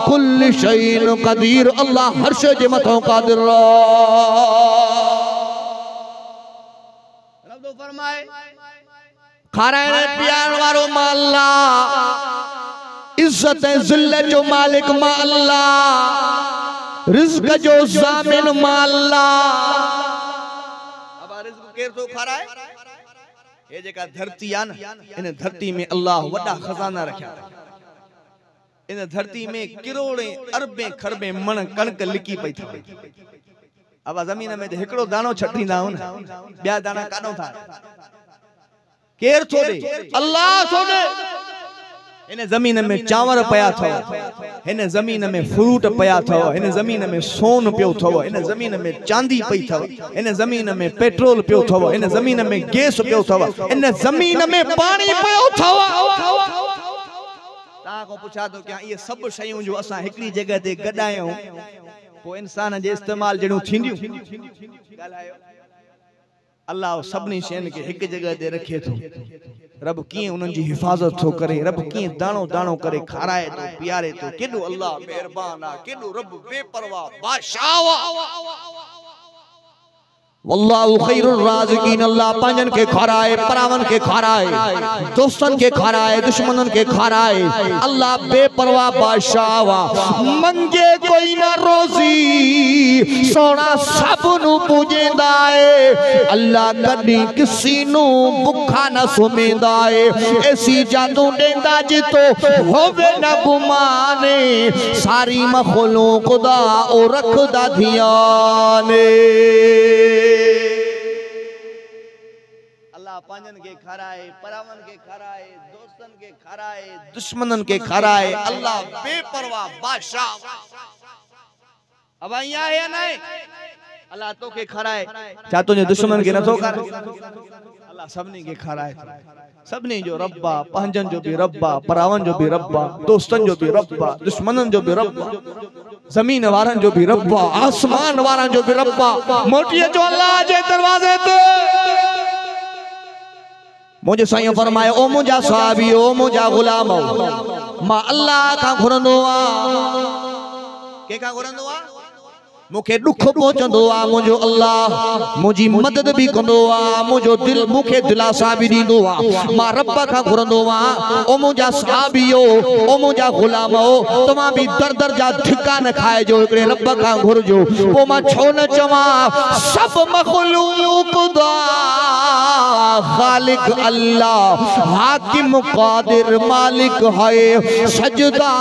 कुल्ल शैइन कदीर, अल्लाह हर शे जे मथों कादिर रब फरमाए खाराइण पियाण वारो मां अल्लाह, इज्जत ज़िल्लत जो मालिक मां अल्लाह, रिज़्क जो ज़ामिन मां अल्लाह। अब रिज़्क केर तो खाराए? ये जेका धरती आ न, इन धरती में अल्लाह वडा खजाना रखया। इन धरती में करोड़े अरबे खरबे मण कणक लिकी पई था। अब जमीन में हिकड़ो दाणो छटींदा हो न, ॿिया दाणा कानो था। केर थो दे? अल्लाह थो दे। इन जमीन में चांवर पया थव, इन जमीन में फ्रूट पया थव, इन जमीन में सोन पियो थव, इन जमीन में चांदी पई थव, इन जमीन में पेट्रोल पियो थव, इन जमीन में गैस पियो थव, इन जमीन में पानी पियो थव। ता को पूछा तो क्या ये सब शयूं जो असा हिकड़ी जगह ते गडायूं पो इंसान जे इस्तेमाल जणो थींदियूं? गालायो अल्लाह सभनी शयुनि खे हिक जगह ते रखे थो। रब कीअं उन्हनि जी हिफ़ाज़त थो करे, रब कीअं दाणो दाणो करे खाराए थो पियारे थो। केॾो अल्लाह मेहरबान आहे, केॾो रब बेपरवाह बादशाह वल्लाहु खैरुर राज़िकीन। अल्लाह पंजन के खाराए, परावन के खाराए, दोस्तन के खाराए, दुश्मनन के खाराए। अल्लाह बेपरवाह बादशाह वा। मंगे कोई ना रोज़ी, सोना सबनु पूजेंदा है। अल्लाह कदी किसी नु भुखा न सुमेंदा है। ऐसी जादू देंदा जितो होवे न गुमाने, सारी मखलूक दा ओ रखदा धियाने। पंजन के खाराए, परावन के खाराए, दोस्तन के खाराए, दुश्मनन के खाराए। अल्लाह बेपरवाह बादशाह। अब यहाँ है ना, अल्लाह तो के खाराए, चाहे तुझे दुश्मन के न तो खाराए। अल्लाह सबनी के खाराए, सबनी जो रब्बा, पंजन जो भी रब्बा, परावन जो भी रब्बा, दोस्तन जो भी रब्बा, दुश्मनन जो भी रब्बा, जमीन वारन जो भी रब्बा, आसमान वारन जो भी रब्बा। मोटिए जो अल्लाह जे दरवाजे ते मुझे साईं फरमाए, ओ मुझा साहबी, ओ मुझा गुलाम, मां अल्लाह का घुरंदो आ। के का घुरंदो आ? मुखे दुख पहुंचंदो आ मुझो अल्लाह, मुझी मदद भी कंदो आ, मुझो दिल मुखे दिलासा भी दींदो आ। मां रब का घुरंदो आ। ओ मुझा साहबियो, ओ मुझा गुलामो, तमा भी दर दर जा धिका न खाए जो एकड़े रब का घुरजो। पो मां छो न चवा सब मखलूक दा खालिक अल्लाह, हाकिम कादिर मालिक है। सजदा